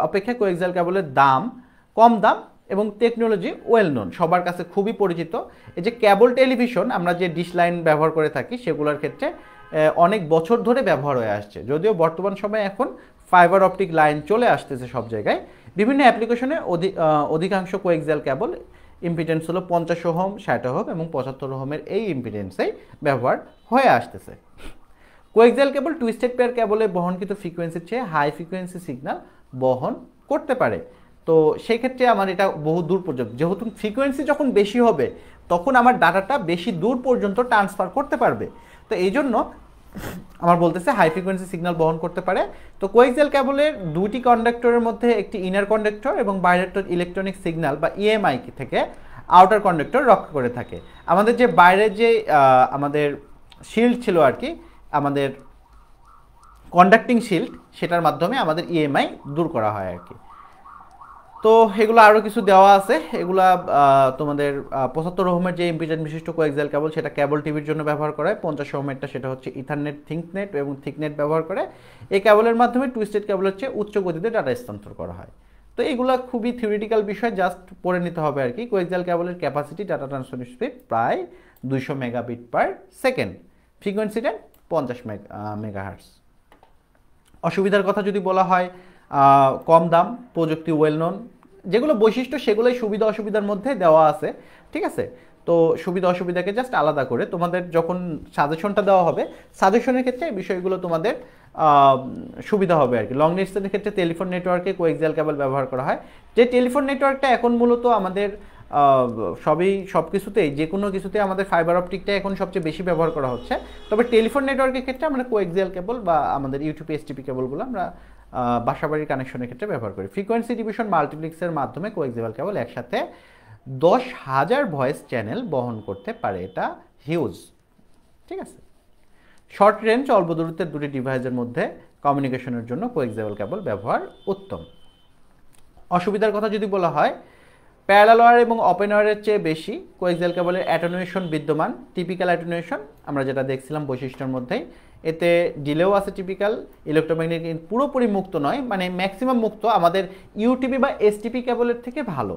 A: অপেক্ষা কোএক্সিয়াল কেবলের দাম কম দাম এবং টেকনোলজি ওয়েল নোন, সবার কাছে খুবই পরিচিত। এই যে কেবল টেলিভিশন আমরা যে ডিশ লাইন ব্যবহার করে থাকি, সেগুলোর ক্ষেত্রে অনেক বছর ধরে ব্যবহার হয়ে আসছে, যদিও বর্তমান সময়ে এখন ফাইবার অপটিক লাইন চলে আসতেছে সব জায়গায়। বিভিন্ন অ্যাপ্লিকেশনে অধিকাংশ কোএক্সিয়াল কেবল ইম্পিডেন্স হলো 50 ওহম, 60 ওহম এবং 75 ওহমের এই ইম্পিডেন্সেই ব্যবহার হয়ে আসতেছে। কোএক্সিয়াল কেবল টুইস্টেড পেয়ার কেবলে বহনকৃত ফ্রিকোয়েন্সির চেয়ে হাই ফ্রিকোয়েন্সি সিগন্যাল বহন করতে পারে। তো সেই ক্ষেত্রে আমার এটা বহু দূর পর্যন্ত, যেহেতু ফ্রিকোয়েন্সি যখন বেশি হবে তখন আমার ডাটাটা বেশি দূর পর্যন্ত ট্রান্সফার করতে পারবে। তো এই জন্য আমার বলতেছে হাই ফ্রিকোয়েন্সি সিগন্যাল বহন করতে পারে। তো কোএক্সিয়াল কেবলের দুটি কন্ডাক্টরের মধ্যে একটি ইনার কন্ডাক্টর এবং বাইরের ইলেকট্রনিক সিগন্যাল বা ইএমআই থেকে আউটার কন্ডাক্টর রক্ষা করে থাকে। আমাদের যে বাইরের যে আমাদের শিল্ড ছিল আর কি, আমাদের কন্ডাক্টিং শিল্ড, সেটার মাধ্যমে আমাদের ইএমআই দূর করা হয় আর কি। তো এগুলো আরও কিছু দেওয়া আছে, এগুলা তোমাদের 75 ওহমের যে ইম্পিডেন্স বিশিষ্ট কোএক্সিয়াল কেবল, সেটা কেবল টিভির জন্য ব্যবহার করে। 50 ওহমেরটা সেটা হচ্ছে ইথারনেট, থিঙ্কনেট এবং থিকনেট ব্যবহার করে। এই কেবলের মাধ্যমে টুইস্টেড কেবল হচ্ছে উচ্চ গতিতে ডাটা স্থানান্তর করা হয়। তো এগুলো খুবই থিওরিটিক্যাল বিষয়, জাস্ট পড়ে নিতে হবে আর কি। কোএক্সিয়াল কেবলের ক্যাপাসিটি ডাটা ট্রান্সফার স্পিড প্রায় 200 megabit per second, frequency range 50 megahertz. অসুবিধার কথা যদি বলা হয়, কম দাম, প্রযুক্তি ওয়েল নোন, যেগুলো বৈশিষ্ট্য সেগুলোই সুবিধা অসুবিধার মধ্যে দেওয়া আছে, ঠিক আছে। তো সুবিধা অসুবিধাকে জাস্ট আলাদা করে তোমাদের যখন সাজেশনটা দেওয়া হবে, সাজেশনের ক্ষেত্রে এই বিষয়গুলো তোমাদের সুবিধা হবে আর কি। লং ডিস্টেন্সের ক্ষেত্রে টেলিফোন নেটওয়ার্কে কোএক্সিয়াল কেবল ব্যবহার করা হয়। যে টেলিফোন নেটওয়ার্কটা এখন মূলত আমাদের সব কিছুতেই, যে কোনো কিছুতে আমাদের ফাইবার অপটিকটা এখন সবচেয়ে বেশি ব্যবহার করা হচ্ছে। তবে টেলিফোন নেটওয়ার্কের ক্ষেত্রে আমরা কোএক্সিয়াল কেবল বা আমাদের ইউটিউব এসটিপি কেবলগুলো আমরা বাসাবাড়ির কানেকশনের ক্ষেত্রে ব্যবহার করি। ফ্রিকোয়েন্সি ডিভিশন মাল্টিপ্লেক্সের মাধ্যমে কোএক্সিয়াল কেবল একসাথে 10,000 ভয়েস চ্যানেল বহন করতে পারে, এটা হিউজ, ঠিক আছে। শর্ট রেঞ্জ অল্প দূরত্বের দুটি ডিভাইসের মধ্যে কমিউনিকেশনের জন্য কোএক্সিয়াল কেবল ব্যবহার উত্তম। অসুবিধার কথা যদি বলা হয়, প্যারালাল ওয়্যার এবং ওপেন ওয়্যারের চেয়ে বেশি কোএক্সিয়াল কেবলের অ্যাটেনুয়েশন বিদ্যমান। টিপিক্যাল অ্যাটেনুয়েশন আমরা যেটা দেখছিলাম বৈশিষ্ট্যের মধ্যেই, এতে ডিলেও আছে। টিপিক্যাল ইলেকট্রোম্যাগনেটিক পুরোপুরি মুক্ত নয়, মানে ম্যাক্সিমাম মুক্ত, আমাদের ইউটিপি বা এসটিপি কেবলের থেকে ভালো।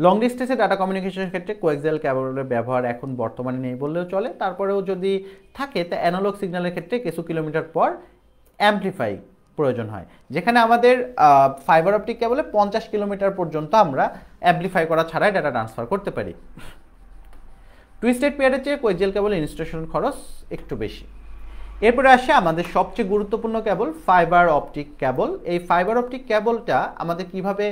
A: লং ডিস্টেন্সে ডাটা কমিউনিকেশনের ক্ষেত্রে কোএক্সিয়াল কেবলের ব্যবহার এখন বর্তমানে নেই বললেও চলে। তারপরেও যদি থাকে, তা অ্যানালগ সিগন্যালের ক্ষেত্রে কিছু কিলোমিটার পর অ্যাম্পলিফাই প্রয়োজন হয়, যেখানে আমাদের ফাইবার অপটিক কেবলে 50 কিলোমিটার পর্যন্ত আমরা অ্যাম্পলিফাই করা ছাড়াই ডাটা ট্রান্সফার করতে পারি। টুইস্টেড পেয়ারের চেয়ে কোএক্সিয়াল কেবল ইনস্টলেশন খরচ একটু বেশি। এরপরে আসে আমাদের সবচেয়ে গুরুত্বপূর্ণ কেবল, ফাইবার অপটিক কেবল। এই ফাইবার অপটিক কেবলটা আমাদের কিভাবে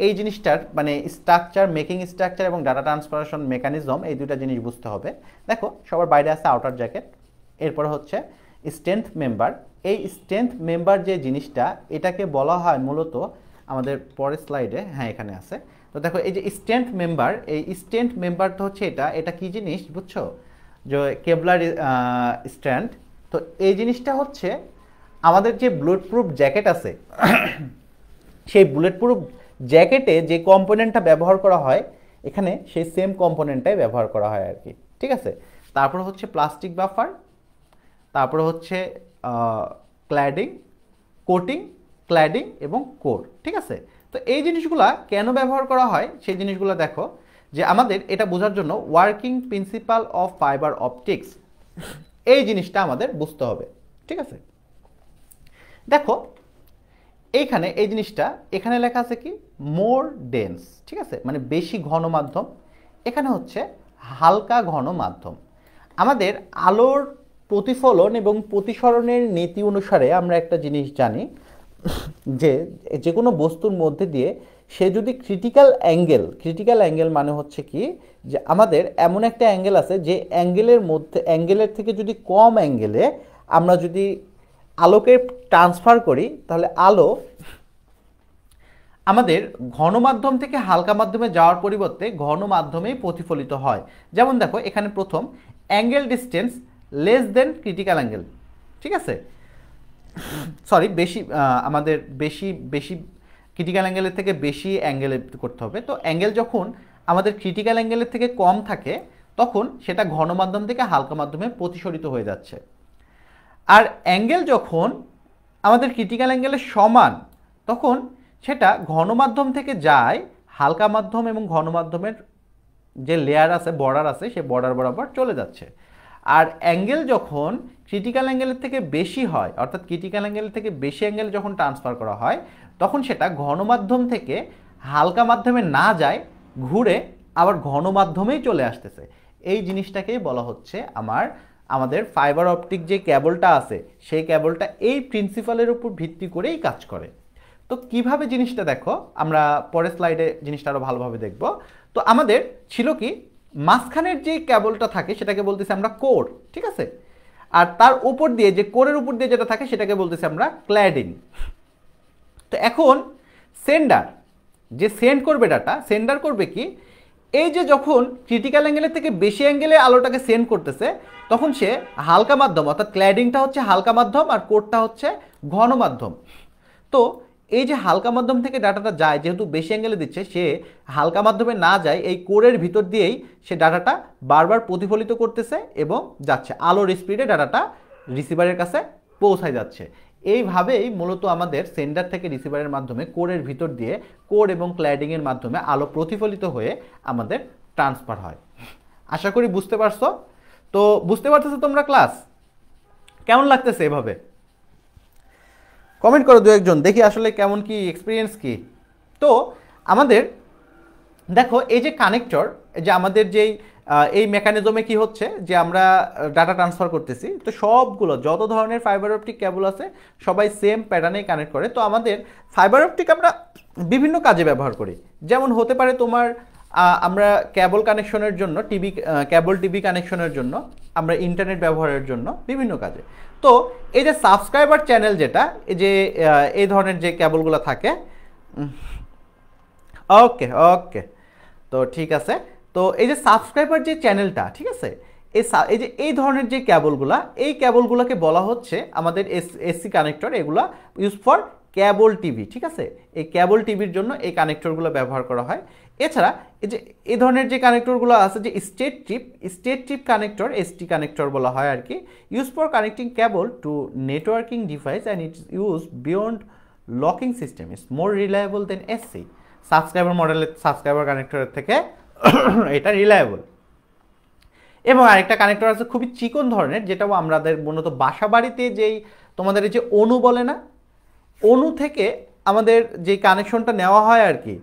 A: এই জিনিসটার মানে স্ট্রাকচার, মেকিং স্ট্রাকচার এবং ডাটা ট্রান্সফারেশন মেকানিজম, এই দুটা জিনিস বুঝতে হবে। দেখো, সবার বাইরে আছে আউটার জ্যাকেট, এরপর হচ্ছে স্ট্রেংথ মেম্বার। এই স্ট্রেংথ মেম্বার যে জিনিসটা, এটাকে বলা হয় মূলত আমাদের পরের স্লাইডে, হ্যাঁ এখানে আছে। তো দেখো, এই যে স্ট্রেংথ মেম্বার, এই স্ট্রেংথ মেম্বারটা হচ্ছে এটা কি জিনিস বুঝছো, যে কেবলার স্ট্যান্ড। তো এই জিনিসটা হচ্ছে আমাদের যে বুলেট প্রুফ জ্যাকেট আছে, সেই বুলেট প্রুফ জ্যাকেটে যে কম্পোনেন্টটা ব্যবহার করা হয়, এখানে সেই সেম কম্পোনেন্টটাই ব্যবহার করা হয় আর কি, ঠিক আছে। তারপর হচ্ছে প্লাস্টিক বাফার, তারপর হচ্ছে ক্ল্যাডিং, কোটিং, ক্ল্যাডিং এবং কোর, ঠিক আছে। তো এই জিনিসগুলা কেন ব্যবহার করা হয় সেই জিনিসগুলো দেখো, যে আমাদের এটা বোঝার জন্য working principal of fibre optics, এই জিনিসটা আমাদের বুঝতে হবে, ঠিক আছে। দেখো এইখানে এই জিনিসটা, এখানে লেখা আছে কি মোর ডেন্স, ঠিক আছে, মানে বেশি ঘন মাধ্যম। এখানে হচ্ছে হালকা ঘন মাধ্যম। আমাদের আলোর প্রতিফলন এবং প্রতিসরণের নীতি অনুসারে আমরা একটা জিনিস জানি, যে যে কোনো বস্তুর মধ্যে দিয়ে সে যদি ক্রিটিক্যাল অ্যাঙ্গেল মানে হচ্ছে কি, যে আমাদের এমন একটা অ্যাঙ্গেল আছে যে অ্যাঙ্গেলের থেকে যদি কম অ্যাঙ্গেলে আমরা যদি আলোকে ট্রান্সফার করি, তাহলে আলো আমাদের ঘন মাধ্যম থেকে হালকা মাধ্যমে যাওয়ার পরিবর্তে ঘন মাধ্যমেই প্রতিফলিত হয়। যেমন দেখো এখানে প্রথম angle distance less than critical angle, ঠিক আছে, সরি বেশি আমাদের বেশি বেশি ক্রিটিক্যাল অ্যাঙ্গেলের থেকে বেশি অ্যাঙ্গেলে করতে হবে। তো অ্যাঙ্গেল যখন আমাদের ক্রিটিক্যাল অ্যাঙ্গেলের থেকে কম থাকে তখন সেটা ঘন মাধ্যম থেকে হালকা মাধ্যমে প্রতিসরিত হয়ে যাচ্ছে। আর অ্যাঙ্গেল যখন আমাদের ক্রিটিক্যাল অ্যাঙ্গেলের সমান তখন সেটা ঘন মাধ্যম থেকে যায় হালকা মাধ্যম এবং ঘন মাধ্যমের যে লেয়ার আছে, বর্ডার আছে, সে বর্ডার বরাবর চলে যাচ্ছে। আর অ্যাঙ্গেল যখন ক্রিটিক্যাল অ্যাঙ্গেলের থেকে বেশি হয়, অর্থাৎ ক্রিটিক্যাল অ্যাঙ্গেলের থেকে বেশি অ্যাঙ্গেল যখন ট্রান্সফার করা হয় তখন সেটা ঘন মাধ্যম থেকে হালকা মাধ্যমে না যায়, ঘুরে আবার ঘন মাধ্যমেই চলে আসতেছে। এই জিনিসটাকেই বলা হচ্ছে আমাদের ফাইবার অপটিক যে কেবলটা আছে সেই কেবলটা এই প্রিন্সিপালের উপর ভিত্তি করেই কাজ করে। তো কিভাবে জিনিসটা দেখো, আমরা পরের স্লাইডে জিনিসটা আরো ভালোভাবে দেখব। তো আমাদের ছিল কি, মাঝখানের যে কেবলটা থাকে সেটাকে বলতেছি আমরা কোর, ঠিক আছে, আর তার উপর দিয়ে যে কোরের উপর দিয়ে যেটা থাকে সেটাকে বলতেছি আমরা ক্ল্যাডিং। তো এখন সেন্ডার যে সেন্ড করবে ডাটা, সেন্ডার করবে কি, এই যে যখন ক্রিটিক্যাল অ্যাঙ্গেলের থেকে বেশি অ্যাঙ্গেলে আলোটাকে সেন্ড করতেছে তখন সে হালকা মাধ্যম, অর্থাৎ ক্ল্যাডিংটা হচ্ছে হালকা মাধ্যম আর কোরটা হচ্ছে ঘন মাধ্যম। তো এই যে হালকা মাধ্যম থেকে ডাটাটা যায়, যেহেতু বেশি অ্যাঙ্গেলে দিচ্ছে, সে হালকা মাধ্যমে না যায় এই কোরের ভিতর দিয়েই সে ডাটাটা বারবার প্রতিফলিত করতেছে এবং যাচ্ছে আলোর স্পিডে ডাটাটা রিসিভারের কাছে পৌঁছায় যাচ্ছে। এইভাবেই মূলত আমাদের সেন্ডার থেকে রিসিভারের মাধ্যমে কোরের ভিতর দিয়ে কোর এবং ক্ল্যাডিংয়ের মাধ্যমে আলো প্রতিফলিত হয়ে আমাদের ট্রান্সফার হয়। আশা করি বুঝতে পারছো। তো বুঝতে পারতেছো তোমরা ক্লাস? কেমন লাগতেছে এভাবে? কমেন্ট করো দু একজন, দেখি আসলে কেমন কি এক্সপিরিয়েন্স কি। তো আমাদের দেখো এই যে কানেক্টর, যে আমাদের যেই এই মেকানিজমে কি হচ্ছে যে আমরা ডাটা ট্রান্সফার করতেছি, তো সবগুলো যত ধরনের ফাইবার অপটিক কেবল আছে সবাই সেম প্যাটার্নেই কানেক্ট করে। তো আমাদের ফাইবার অপটিক আমরা বিভিন্ন কাজে ব্যবহার করি। যেমন হতে পারে তোমার আমরা কেবল কানেকশনের জন্য, কেবল টিভি কানেকশনের জন্য, আমরা ইন্টারনেট ব্যবহারের জন্য, বিভিন্ন কাজে। তো এই যে সাবস্ক্রাইবার চ্যানেল, যেটা এই যে এই ধরনের যে কেবলগুলো থাকে, ওকে ওকে, তো ঠিক আছে। তো এই যে সাবস্ক্রাইবার যে চ্যানেলটা, ঠিক আছে, এই যে এই ধরনের যে কেবলগুলা, এই কেবলগুলোকে বলা হচ্ছে আমাদের এসসি কানেক্টর। এগুলা ইউজ ফর কেবল টিভি, ঠিক আছে। এই কেবল টিভির জন্য এই কানেক্টরগুলো ব্যবহার করা হয়। এছাড়া এই যে এই ধরনের যে কানেক্টরগুলো আছে, যে straight tip connector, ST connector বলা হয় আর কি, use for connecting cable to networking device and it's use bayonet locking system, it's more reliable than SC. Subscriber মডেলের সাবস্ক্রাইবার কানেক্টরের থেকে এটা রিলায়েবল। এবং আরেকটা কানেক্টর আছে খুবই চিকন ধরনের, যেটাও আমাদের মূলত বাসা বাড়িতে যেই তোমাদের এই যে অনু বলে না, অনু থেকে আমাদের যে কানেকশনটা নেওয়া হয় আর কি,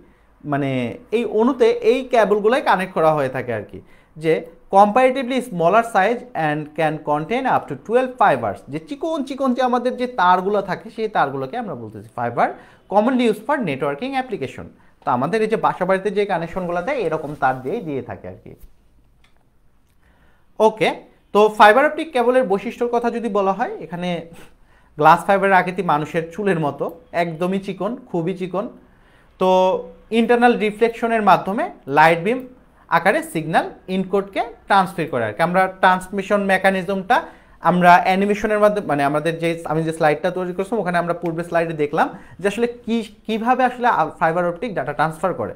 A: মানে এই অনুতে এই কেবলগুলোই কানেক্ট করা হয়ে থাকে আর কি, যে comparatively smaller size and can contain up to 12 fibres. যে চিকন চিকন যে আমাদের যে তারগুলো থাকে সেই তারগুলোকে আমরা বলতেছি fibre, commonly use for networking application. তো আমাদের এই যে বাসা বাড়িতে যে কানেকশনগুলো দেয় এরকম তার দিয়ে থাকে আর কি। ওকে, তো ফাইবার অপটিক কেবলের বৈশিষ্ট্যর কথা যদি বলা হয়, এখানে গ্লাস ফাইবারের আকৃতি মানুষের চুলের মতো, একদমই চিকন, খুবই চিকন। তো ইন্টারনাল রিফ্লেকশনের মাধ্যমে লাইট বিম আকারে সিগন্যাল ইনকোডকে ট্রান্সফার করে আর কি। আমরা ট্রান্সমিশন মেকানিজমটা আমরা অ্যানিমেশনের মাধ্যমে, মানে আমাদের যে আমি যে স্লাইডটা তৈরি করছিলাম ওখানে আমরা পূর্বে স্লাইডে দেখলাম যে আসলে কীভাবে আসলে ফাইবার অপটিক ডাটা ট্রান্সফার করে।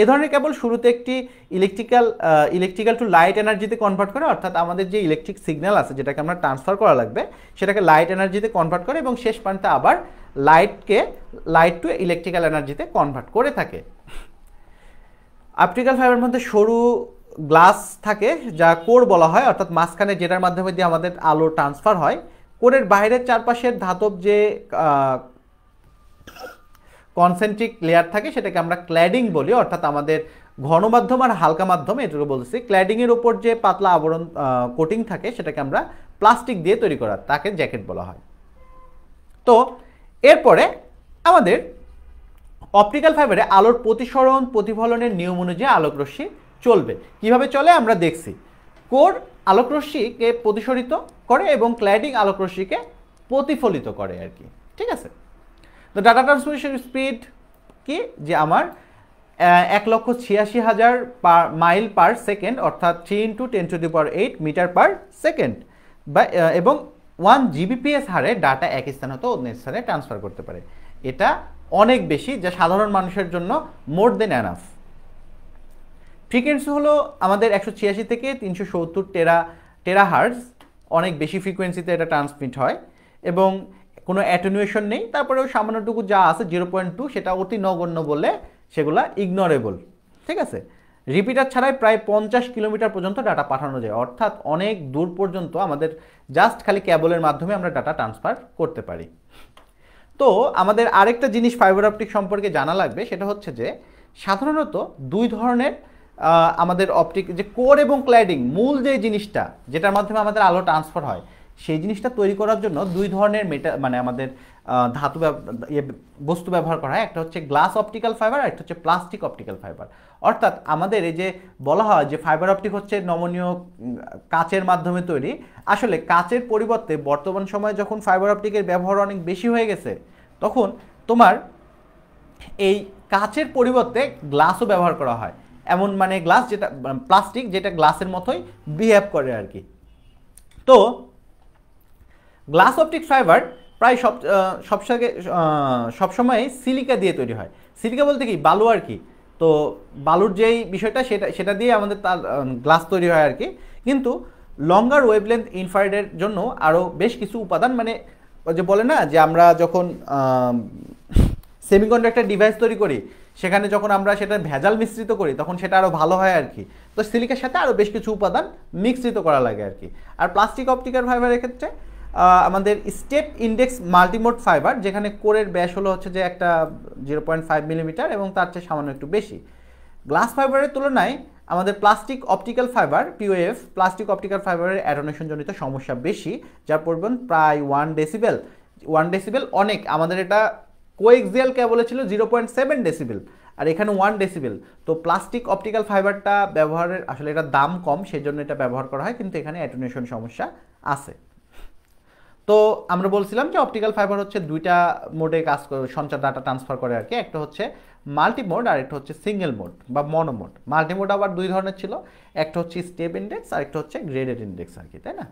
A: এ ধরনের কেবল শুরুতে একটি ইলেকট্রিক্যাল টু লাইট এনার্জিতে কনভার্ট করে, অর্থাৎ আমাদের যে ইলেকট্রিক সিগন্যাল আছে যেটাকে আমরা ট্রান্সফার করা লাগবে সেটাকে লাইট এনার্জিতে কনভার্ট করে, এবং শেষ প্রান্তে আবার লাইট টু ইলেকট্রিক্যাল এনার্জিতে কনভার্ট করে থাকে। অপটিক্যাল ফাইবারের মধ্যে সরু গ্লাস থাকে যা কোর বলা হয়, অর্থাৎ মাঝখানে যেটার মাধ্যমে দিয়ে আমাদের আলো ট্রান্সফার হয়। কোরের বাইরের চারপাশের ধাতব যে কনসেন্ট্রিক লেয়ার থাকে সেটাকে আমরা ক্ল্যাডিং বলি, অর্থাৎ আমাদের ঘন মাধ্যম আর হালকা মাধ্যম এটুকু বলতেছি। ক্ল্যাডিংয়ের ওপর যে পাতলা আবরণ কোটিং থাকে সেটাকে আমরা প্লাস্টিক দিয়ে তৈরি করা, তাকে জ্যাকেট বলা হয়। তো এরপরে আমাদের অপটিক্যাল ফাইবারে আলোর প্রতিসরণ প্রতিফলনের নিয়ম অনুযায়ী আলোকরশ্মি চলবে। কিভাবে চলে আমরা দেখছি। কোর আলোকরশ্মিকে প্রতিসরিত করে এবং ক্ল্যাডিং আলোকরশ্মিকে প্রতিফলিত করে আর কি, ঠিক আছে। তো ডাটা ট্রান্সমিশন স্পিড কি, যে আমার 1,86,000 মাইল পার সেকেন্ড, অর্থাৎ 3 × 10⁸ মিটার পার সেকেন্ড, বা এবং 1 Gbps হারে ডাটা এক স্থান হতে অন্য স্থানে ট্রান্সফার করতে পারে। এটা অনেক বেশি, যা সাধারণ মানুষের জন্য মোর দেন এনাফ। ফ্রিকোয়েন্সি হলো আমাদের 186 থেকে 370 টেরাহার্জ, অনেক বেশি ফ্রিকোয়েন্সিতে এটা ট্রান্সমিট হয় এবং কোনো অ্যাটেনুয়েশন নেই। তারপরেও সামান্যটুকু যা আছে 0.2 সেটা অতি নগণ্য বলে সেগুলা ইগনোরেবল, ঠিক আছে। রিপিটার ছাড়াই প্রায় 50 কিলোমিটার পর্যন্ত ডাটা পাঠানো যায়, অর্থাৎ অনেক দূর পর্যন্ত আমাদের জাস্ট খালি কেবলের মাধ্যমে আমরা ডাটা ট্রান্সফার করতে পারি। তো আমাদের আরেকটা জিনিস ফাইবার অপটিক সম্পর্কে জানা লাগবে, সেটা হচ্ছে যে সাধারণত দুই ধরনের আমাদের অপটিক, যে কোর এবং ক্ল্যাডিং, মূল যে জিনিসটা যেটার মাধ্যমে আমাদের আলো ট্রান্সফার হয়, সেই জিনিসটা তৈরি করার জন্য দুই ধরনের মানে আমাদের ধাতু বস্তু ব্যবহার করা হয়। একটা হচ্ছে গ্লাস অপটিক্যাল ফাইবার, আর একটা হচ্ছে প্লাস্টিক অপটিক্যাল ফাইবার। অর্থাৎ আমাদের এই যে বলা হয় যে ফাইবার অপটিক হচ্ছে নমনীয় কাচের মাধ্যমে তৈরি, আসলে কাচের পরিবর্তে বর্তমান সময়ে যখন ফাইবার অপটিকের ব্যবহার অনেক বেশি হয়ে গেছে, তখন তোমার এই কাচের পরিবর্তে গ্লাসও ব্যবহার করা হয়। এমন মানে গ্লাস যেটা প্লাস্টিক, যেটা গ্লাসের মতোই বিহেভ করে আর কি। তো গ্লাস অপটিক ফাইবার প্রায় সবসময় সিলিকা দিয়ে তৈরি হয়। সিলিকা বলতে কি, বালু আর কি। তো বালুর যেই বিষয়টা সেটা দিয়ে আমাদের তার গ্লাস তৈরি হয় আর কি। কিন্তু লঙ্গার ওয়েভলেন্থ ইনফ্রারেডের জন্য আরও বেশ কিছু উপাদান, মানে যে বলে না যে আমরা যখন সেমিকন্ডাক্টর ডিভাইস তৈরি করি, সেখানে যখন আমরা সেটা ভেজাল মিশ্রিত করি তখন সেটা আরও ভালো হয় আর কি। তো সিলিকার সাথে আরও বেশ কিছু উপাদান মিশ্রিত করা লাগে আর কি। আর প্লাস্টিক অপটিক্যাল ফাইবারের ক্ষেত্রে আমাদের স্টেপ ইন্ডেক্স মাল্টিমোড ফাইবার, যেখানে কোরের ব্যাস হলো হচ্ছে যে একটা 0.5 মিলিমিটার এবং তার চেয়ে সামান্য একটু বেশি। গ্লাস ফাইবারের তুলনায় আমাদের plastic optical fibre POF, plastic optical ফাইবারের অ্যাটেনুয়েশনজনিত সমস্যা বেশি, যার পরিমাণ প্রায় 1 ডেসিবেল। 1 ডেসিবেল অনেক, আমাদের এটা কোএক্সিয়াল কেবলে ছিল 0.7 ডেসিবেল, আর এখানে 1 ডেসিবেল। তো প্লাস্টিক অপটিক্যাল ফাইবারটা ব্যবহারের আসলে এটা দাম কম, সেই জন্য এটা ব্যবহার করা হয়, কিন্তু এখানে অ্যাটেনুয়েশন সমস্যা আছে। তো আমরা বলছিলাম যে অপটিক্যাল ফাইবার হচ্ছে দুইটা মোডে কাজ করে, সঞ্চার ডাটা ট্রান্সফার করে আর কি। একটা হচ্ছে মাল্টি মোড আর একটা হচ্ছে সিঙ্গেল মোড বা মনোমোড। মাল্টি মোড আবার দুই ধরনের ছিল, একটা হচ্ছে স্টেপ ইন্ডেক্স আর একটা হচ্ছে গ্রেডেড ইন্ডেক্স আর কি, তাই না।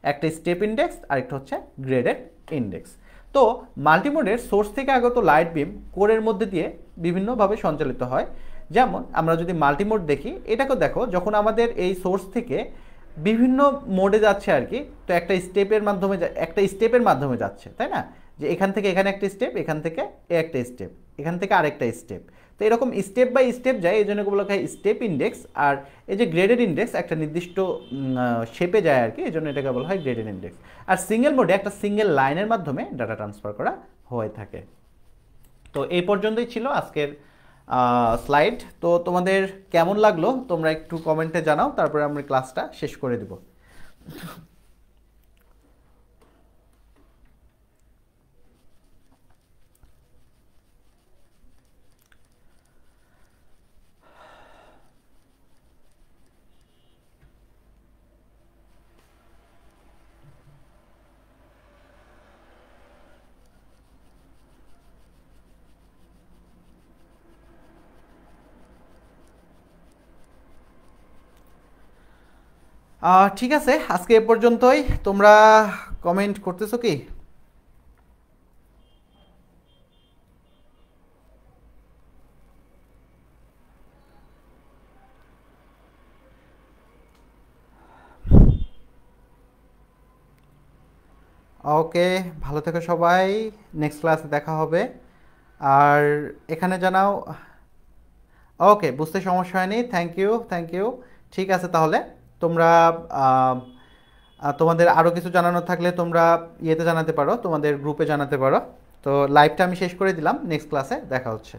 A: একটা স্টেপ ইন্ডেক্স আর একটা হচ্ছে গ্রেডেড ইন্ডেক্স। তো মাল্টিমোডের সোর্স থেকে আগত লাইট বিম কোরের মধ্যে দিয়ে বিভিন্নভাবে সঞ্চালিত হয়। যেমন আমরা যদি মাল্টিমোড দেখি, এটাকে দেখো, যখন আমাদের এই সোর্স থেকে বিভিন্ন মোডে যাচ্ছে আর কি, তো একটা স্টেপের মাধ্যমে যাচ্ছে, তাই না। যে এখান থেকে এখানে একটা স্টেপ, এখান থেকে একটা স্টেপ, এখান থেকে আরেকটা স্টেপ। তো এরকম স্টেপ বাই স্টেপ যায়, এই জন্য বলা হয় স্টেপ ইন্ডেক্স। আর এই যে গ্রেডেড ইন্ডেক্স একটা নির্দিষ্ট শেপে যায় আর কি, এই জন্য এটাকে বলা হয় গ্রেডেড ইন্ডেক্স। আর সিঙ্গেল মোডে একটা সিঙ্গেল লাইনের মাধ্যমে ডাটা ট্রান্সফার করা হয়ে থাকে। তো এই পর্যন্তই ছিল আজকের স্লাইড। তো তোমাদের কেমন লাগলো তোমরা একটু কমেন্টে জানাও, তারপরে আমরা ক্লাসটা শেষ করে দেব। ঠিক আছে, আজকে এ পর্যন্তই। তোমরা কমেন্ট করতেছো কি? ওকে, ভালো থেকো সবাই, নেক্সট ক্লাসে দেখা হবে। আর এখানে জানাও। ওকে, বুঝতে সমস্যা হয়নি, থ্যাংক ইউ, থ্যাংক ইউ। ঠিক আছে, তাহলে তোমরা তোমাদের আরও কিছু জানানোর থাকলে তোমরা ইয়েতে জানাতে পারো, তোমাদের গ্রুপে জানাতে পারো। তো লাইভটা আমি শেষ করে দিলাম, নেক্সট ক্লাসে দেখা হচ্ছে।